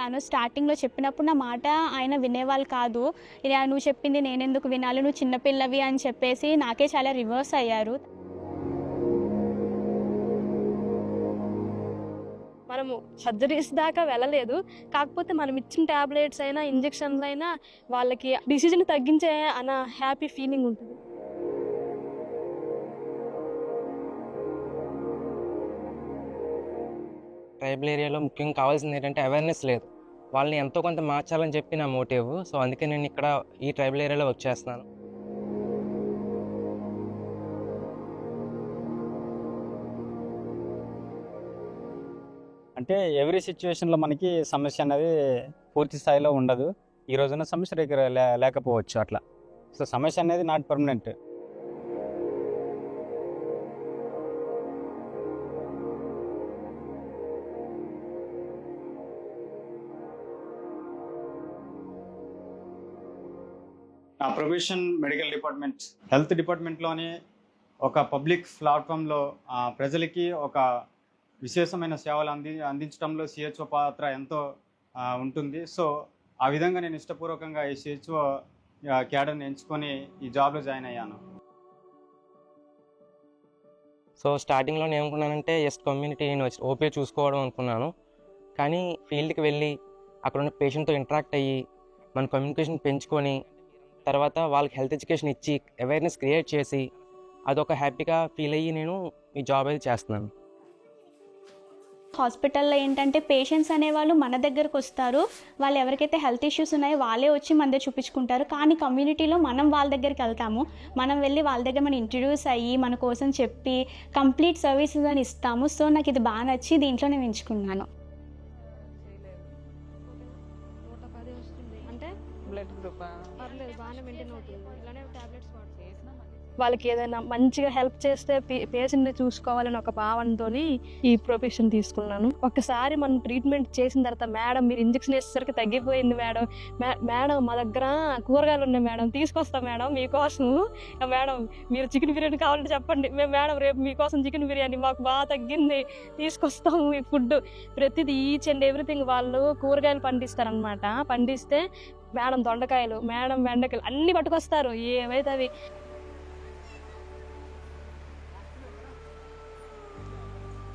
చెప్పాను. స్టార్టింగ్‌లో చెప్పినప్పుడు నా మాట ఆయన వినేవాళ్ళు కాదు. ఇలా నువ్వు చెప్పింది నేనెందుకు వినాలి, నువ్వు చిన్న పిల్లవి అని చెప్పేసి నాకే చాలా రివర్స్ అయ్యారు. మనము సర్జరీస్ దాకా వెళ్ళలేదు. కాకపోతే మనం ఇచ్చిన టాబ్లెట్స్ అయినా, ఇంజెక్షన్‌లైనా వాళ్ళకి డిసీజ్‌ని తగ్గించే అన్న హ్యాపీ ఫీలింగ్ ఉంటది. ట్రైబల్ ఏరియాలో ముఖ్యంగా కావాల్సింది ఏంటంటే అవేర్‌నెస్ లేదు. వాళ్ళని ఎంతో కొంత మార్చాలని చెప్పి నా మోటివ్. సో, అందుకే నేను ఇక్కడ ఈ ట్రైబల్ ఏరియాలో వర్క్ చేస్తున్నాను. అంటే ఎవ్రీ సిచ్యువేషన్లో మనకి సమస్య అనేది పూర్తి స్థాయిలో ఉండదు. ఈ రోజున సమస్య దగ్గర లేకపోవచ్చు అట్లా. సో సమస్య అనేది నాట్ పర్మనెంట్. నా ప్రొఫెషన్ మెడికల్ డిపార్ట్మెంట్, హెల్త్ డిపార్ట్మెంట్లోనే ఒక పబ్లిక్ ప్లాట్ఫామ్లో ప్రజలకి ఒక విశేషమైన సేవలు అందించడంలో సిహెచ్ఓ పాత్ర ఎంతో ఉంటుంది. సో ఆ విధంగా నేను ఇష్టపూర్వకంగా ఈ సిహెచ్ఓ క్యాడర్ని ఎంచుకొని ఈ జాబ్లో జాయిన్ అయ్యాను. సో, స్టార్టింగ్‌లో నేను ఏమనుకున్నానంటే జస్ట్ కమ్యూనిటీని వచ్చి ఓపీ చూసుకోవడం అనుకున్నాను. కానీ ఫీల్డ్‌కి వెళ్ళి అక్కడున్న పేషెంట్‌తో ఇంటరాక్ట్ అయ్యి మన కమ్యూనికేషన్ పెంచుకొని తర్వాత వాళ్ళకి హెల్త్ ఎడ్యుకేషన్ ఇచ్చి అవేర్‌నెస్ క్రియేట్ చేసి అదొక హ్యాపీగా ఫీల్ అయ్యి నేను ఈ జాబ్ అయితే చేస్తున్నాను. హాస్పిటల్‌లో ఏంటంటే పేషెంట్స్ అనేవాళ్ళు మన దగ్గరకు వస్తారు. వాళ్ళు ఎవరికైతే హెల్త్ ఇష్యూస్ ఉన్నాయో వాళ్ళే వచ్చి మన దగ్గర చూపించుకుంటారు. కానీ కమ్యూనిటీలో మనం వాళ్ళ దగ్గరికి వెళ్తాము. మనం వెళ్ళి వాళ్ళ దగ్గర మనం ఇంట్రడ్యూస్ అయ్యి మన కోసం చెప్పి కంప్లీట్ సర్వీసెస్ అని ఇస్తాము. సో నాకు ఇది బాగా నచ్చి దీంట్లో నేను ఎంచుకున్నాను. అంటే బ్లడ్ గ్రూపా? పర్లేదు, బాగానే మెయింటైన్ అవుతుంది. ఇలానే టాబ్లెట్స్ వాళ్ళకి ఏదైనా మంచిగా హెల్ప్ చేస్తే పేషెంట్ని చూసుకోవాలని ఒక భావనతో ఈ ప్రొఫెషన్ తీసుకున్నాను. ఒకసారి మనం ట్రీట్మెంట్ చేసిన తర్వాత, మేడం మీరు ఇంజెక్షన్ వేసేసరికి తగ్గిపోయింది మేడం, మేడం మా దగ్గర కూరగాయలు ఉన్నాయి మేడం, తీసుకొస్తాం మేడం మీకోసం, మేడం మీరు చికెన్ బిర్యానీ కావాలంటే చెప్పండి, మేము మేడం రేపు మీకోసం చికెన్ బిర్యానీ మాకు బాగా తగ్గింది తీసుకొస్తాము, ఈ ఫుడ్ ప్రతిదీ ఈచ్ అండ్ ఎవ్రీథింగ్ వాళ్ళు కూరగాయలు పండిస్తారనమాట. పండిస్తే మేడం దొండకాయలు, మేడం బెండకాయలు అన్నీ పట్టుకొస్తారు, ఏవైతే అవి.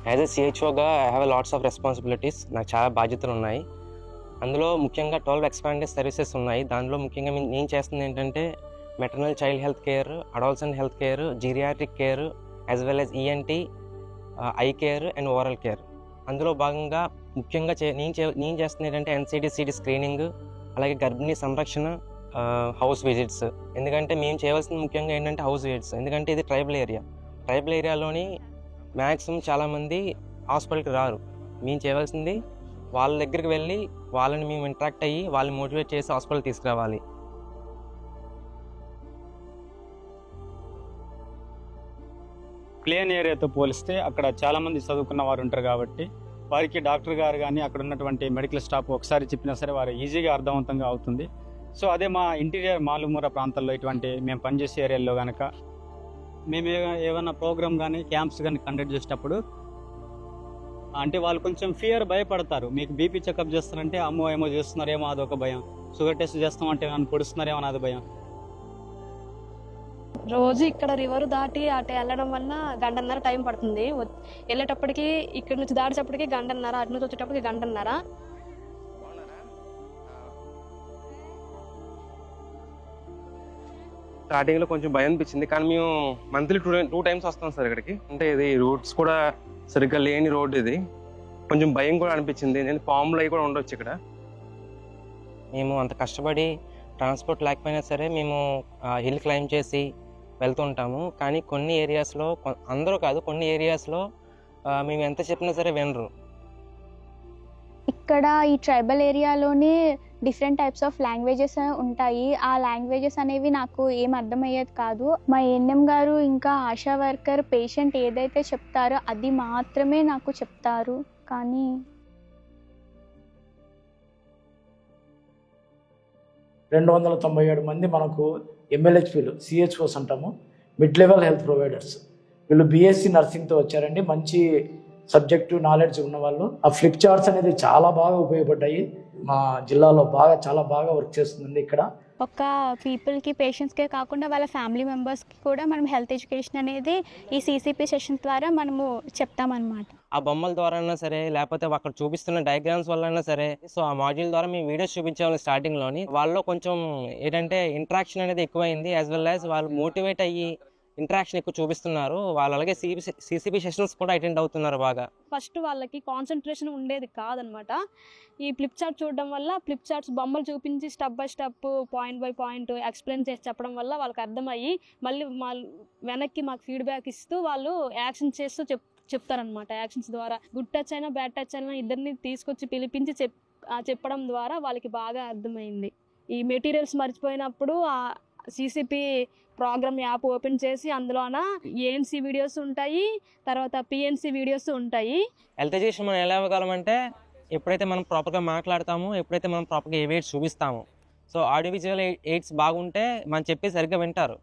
యాజ్ ఎ సిహెచ్ఓగా I have lots of responsibilities. నాకు చాలా బాధ్యతలు ఉన్నాయి. అందులో ముఖ్యంగా 12 ఎక్స్పాండెడ్ సర్వీసెస్ ఉన్నాయి. దానిలో ముఖ్యంగా నేను చేస్తుంది ఏంటంటే maternal child health care, adolescent health care, geriatric care, as well as ENT, I care and oral care. అందులో భాగంగా ముఖ్యంగా నేను చేస్తుంది ఏంటంటే ఎన్సిడి స్క్రీనింగ్, అలాగే గర్భిణీ సంరక్షణ, హౌస్ విజిట్స్. ఎందుకంటే మేము చేయవలసింది ముఖ్యంగా ఏంటంటే హౌస్ విజిట్స్. ఎందుకంటే ఇది ట్రైబల్ ఏరియాలోని మ్యాక్సిమం చాలామంది హాస్పిటల్కి రారు. మేము చేయవలసింది వాళ్ళ దగ్గరికి వెళ్ళి వాళ్ళని మేము ఇంటరాక్ట్ అయ్యి వాళ్ళని మోటివేట్ చేసి హాస్పిటల్ తీసుకురావాలి. ప్లేన్ ఏరియాతో పోలిస్తే అక్కడ చాలామంది చదువుకున్న వారు ఉంటారు కాబట్టి వారికి డాక్టర్ గారు కానీ అక్కడ ఉన్నటువంటి మెడికల్ స్టాఫ్ ఒకసారి చెప్పినా సరే వారు ఈజీగా అర్థవంతంగా అవుతుంది. సో అదే మా ఇంటీరియర్ మాలుమూర ప్రాంతాల్లో ఇటువంటి మేము పనిచేసే ఏరియాల్లో కనుక మేము ఏమైనా ప్రోగ్రామ్ కానీ క్యాంప్స్ కానీ కండక్ట్ చేసేటప్పుడు అంటే వాళ్ళు కొంచెం భయపడతారు. మీకు బీపీ చెకప్ చేస్తారంటే అమ్మో ఏమో చేస్తున్నారేమో అదొక భయం, షుగర్ టెస్ట్ చేస్తామంటే నన్ను పొడుస్తున్నారేమో అన్నది భయం. రోజు ఇక్కడ రివర్ దాటి అటు వెళ్ళడం వల్ల 1.5 గంటల టైం పడుతుంది. వెళ్ళేటప్పటికి ఇక్కడ నుంచి దాటేటప్పటికి 1.5 గంటల, అటు నుంచి వచ్చేటప్పటికి 1.5 గంటల. స్టార్టింగ్లో కొంచెం భయం అనిపించింది, కానీ మేము మంత్లీ 2 టైమ్స్ వస్తాం సార్ ఇక్కడికి. అంటే ఇది రూట్స్ కూడా సరిగ్గా లేని రోడ్, ఇది కొంచెం భయం కూడా అనిపించింది. నేను పాములు అవి కూడా ఉండొచ్చు ఇక్కడ. మేము అంత కష్టపడి ట్రాన్స్పోర్ట్ లేకపోయినా సరే మేము హిల్ క్లైమ్ చేసి వెళ్తుంటాము. కానీ కొన్ని ఏరియాస్లో, అందరూ కాదు, కొన్ని ఏరియాస్లో మేము ఎంత చెప్పినా సరే వినరు. ఇక్కడ ఈ ట్రైబల్ ఏరియాలోనే డిఫరెంట్ టైప్స్ ఆఫ్ లాంగ్వేజెస్ ఉంటాయి. ఆ లాంగ్వేజెస్ అనేవి నాకు ఏం అర్థమయ్యేది కాదు. మా ఏఎన్ఎం గారు ఇంకా ఆశా వర్కర్ పేషెంట్ ఏదైతే చెప్తారో అది మాత్రమే నాకు చెప్తారు. కానీ 297 మంది మనకు MLHPలు, CHOs అంటాము, మిడ్ లెవెల్ హెల్త్ ప్రొవైడర్స్. వీళ్ళు BSc నర్సింగ్తో వచ్చారండి. మంచి సబ్జెక్టు నాలెడ్జ్ ఉన్న వాళ్ళు ఆ ఫ్లిప్ చార్ట్స్ అనేది చాలా బాగా ఉపయోగపడ్డాయి. మా జిల్లాలో చాలా బాగా వర్క్ చేస్తుందండి ఇక్కడ. ఒక్క పీపుల్కి, పేషెంట్స్కే కాకుండా వాళ్ళ ఫ్యామిలీ మెంబర్స్కి కూడా మనం హెల్త్ ఎడ్యుకేషన్ అనేది ఈ సీసీపీ సెషన్ ద్వారా మనము చెప్తామన్నమాట. ఆ బొమ్మల ద్వారా అయినా సరే, లేకపోతే అక్కడ చూపిస్తున్న డయాగ్రామ్స్ వల్ల అయినా సరే, సో ఆ మాడ్యూల్ ద్వారా మేము వీడియోస్ చూపించేవాళ్ళం స్టార్టింగ్లోని. వాళ్ళలో కొంచెం ఏంటంటే ఇంటరాక్షన్ అనేది ఎక్కువైంది, యాజ్ వెల్ యాజ్ వాళ్ళు మోటివేట్ అయ్యి ఇంటరాక్షన్ ఎక్కువ చూపిస్తున్నారు. వాళ్ళు అలాగే సీసీపీ సెషన్స్ కూడా అటెండ్ అవుతున్నారు బాగా. ఫస్ట్ వాళ్ళకి కాన్సన్ట్రేషన్ ఉండేది కాదనమాట. ఈ ఫ్లిప్ చార్ట్ చూడడం వల్ల ఫ్లిప్ చార్ట్స్ బొమ్మలు చూపించి step by step, point by point explain చేసి చెప్పడం వల్ల వాళ్ళకి అర్థమయ్యి మళ్ళీ వెనక్కి మాకు ఫీడ్బ్యాక్ ఇస్తూ వాళ్ళు యాక్షన్ చేస్తూ చెప్తారనమాట. యాక్షన్స్ ద్వారా గుడ్ టచ్ అయినా బ్యాడ్ టచ్ అయినా ఇద్దరిని తీసుకొచ్చి పిలిపించి చెప్పడం ద్వారా వాళ్ళకి బాగా అర్థమైంది. ఈ మెటీరియల్స్ మర్చిపోయినప్పుడు ఆ సీసీపీ ప్రోగ్రామ్ యాప్ ఓపెన్ చేసి అందులోన ఏఎన్సీ వీడియోస్ ఉంటాయి, తర్వాత పిఎన్సీ వీడియోస్ ఉంటాయి. హెల్త్ ఎడ్యుకేషన్ మనం ఎలా ఇవ్వగలమంటే, ఎప్పుడైతే మనం ప్రాపర్గా మాట్లాడతామో, ఎప్పుడైతే మనం ప్రాపర్గా ఎయిడ్స్ చూపిస్తామో, సో ఆడియో విజువల్ ఎయిడ్స్ బాగుంటే మనం చెప్పి సరిగ్గా వింటారు.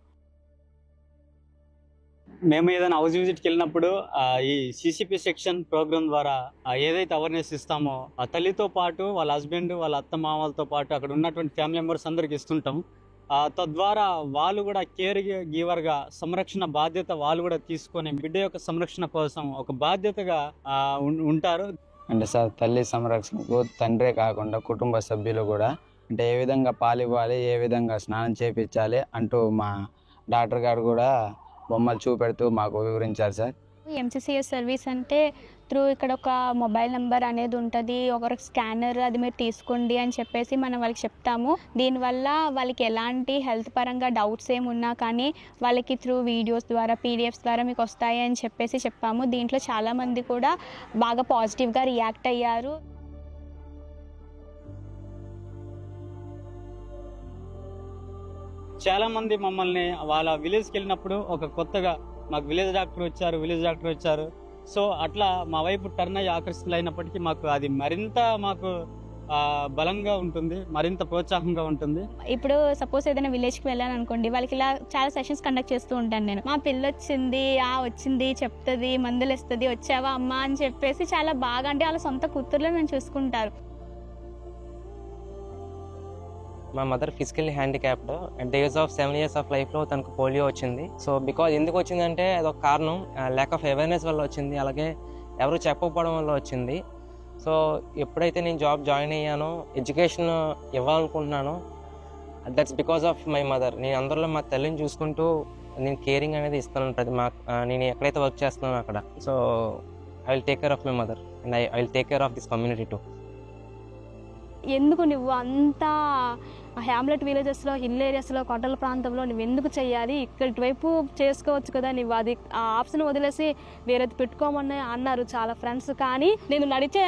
మేము ఏదైనా హౌస్ విజిట్కి వెళ్ళినప్పుడు ఈ సీసీపీ సెక్షన్ ప్రోగ్రామ్ ద్వారా ఏదైతే అవేర్నెస్ ఇస్తామో ఆ తల్లితో పాటు వాళ్ళ హస్బెండ్, వాళ్ళ అత్త మామలతో పాటు అక్కడ ఉన్నటువంటి ఫ్యామిలీ మెంబర్స్ అందరికి ఇస్తుంటాం. తద్వారా వాళ్ళు కూడా కేర్ గివర్గా సంరక్షణ బాధ్యత వాళ్ళు కూడా తీసుకొని బిడ్డ యొక్క సంరక్షణ కోసం ఒక బాధ్యతగా ఉంటారు. అంటే సార్, తల్లి సంరక్షణకు తండ్రే కాకుండా కుటుంబ సభ్యులు కూడా అంటే ఏ విధంగా పాలివ్వాలి, ఏ విధంగా స్నానం చేయించాలి అంటూ మా డాక్టర్ గారు కూడా బొమ్మలు చూపెడుతూ మాకు వివరించారు సార్. ఎంసీసీఎస్ సర్వీస్ అంటే త్రూ ఇక్కడ ఒక మొబైల్ నెంబర్ అనేది ఉంటుంది, ఒక స్కానర్, అది మీరు తీసుకోండి అని చెప్పేసి మనం వాళ్ళకి చెప్తాము. దీనివల్ల వాళ్ళకి ఎలాంటి హెల్త్ పరంగా డౌట్స్ ఏమున్నా కానీ వాళ్ళకి త్రూ వీడియోస్ ద్వారా, పీడిఎఫ్స్ ద్వారా మీకు వస్తాయి అని చెప్పేసి చెప్పాము. దీంట్లో చాలామంది కూడా బాగా పాజిటివ్గా రియాక్ట్ అయ్యారు. చాలామంది మమ్మల్ని వాళ్ళ విలేజ్కి వెళ్ళినప్పుడు ఒక కొత్తగా మాకు విలేజ్ డాక్టర్ వచ్చారు. సో అట్లా మా వైపు టర్న్ అయ్యి ఆకర్షితులు అయినప్పటికీ మాకు అది మరింత మాకు బలంగా ఉంటుంది, మరింత ప్రోత్సాహంగా ఉంటుంది. ఇప్పుడు సపోజ్ ఏదైనా విలేజ్కి వెళ్ళాను అనుకోండి, వాళ్ళకి ఇలా చాలా సెషన్స్ కండక్ట్ చేస్తూ ఉంటాను నేను. మా పిల్ల వచ్చింది చెప్తుంది, మందులు ఇస్తుంది, వచ్చావా అమ్మా అని చెప్పేసి చాలా బాగా, అంటే వాళ్ళ సొంత కూతుర్లో నన్ను చూసుకుంటారు. మా mother physically handicapped. At the age of 7 years of లైఫ్లో తనకు పోలియో వచ్చింది. సో బికాజ్ ఎందుకు వచ్చిందంటే అదొక కారణం, ల్యాక్ ఆఫ్ అవేర్నెస్ వల్ల వచ్చింది, అలాగే ఎవరు చెప్పకపోవడం వల్ల వచ్చింది. సో ఎప్పుడైతే నేను జాబ్ జాయిన్ అయ్యానో, ఎడ్యుకేషన్ ఇవ్వాలనుకుంటున్నానో, that's because of my mother. నేను అందరిలో మా తల్లిని చూసుకుంటూ నేను కేరింగ్ అనేది ఇస్తున్నాను నేను ఎక్కడైతే వర్క్ చేస్తున్నానో అక్కడ. So I will take care of my mother and I will take care of this community two. ఎందుకు నువ్వు అంతా హ్యామ్లెట్ విలేజెస్లో, హిల్ ఏరియాస్లో, కొండల ప్రాంతంలో నువ్వు ఎందుకు చేయాలి, ఇక్కడి వైపు చేసుకోవచ్చు కదా, నువ్వు అది ఆ ఆప్షన్ వదిలేసి వేరేది పెట్టుకోమని అన్నారు చాలా ఫ్రెండ్స్. కానీ నేను నడిచే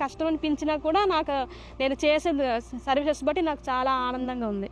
కష్టం అనిపించినా కూడా నాకు నేను చేసే సర్వీసెస్ బట్టి నాకు చాలా ఆనందంగా ఉంది.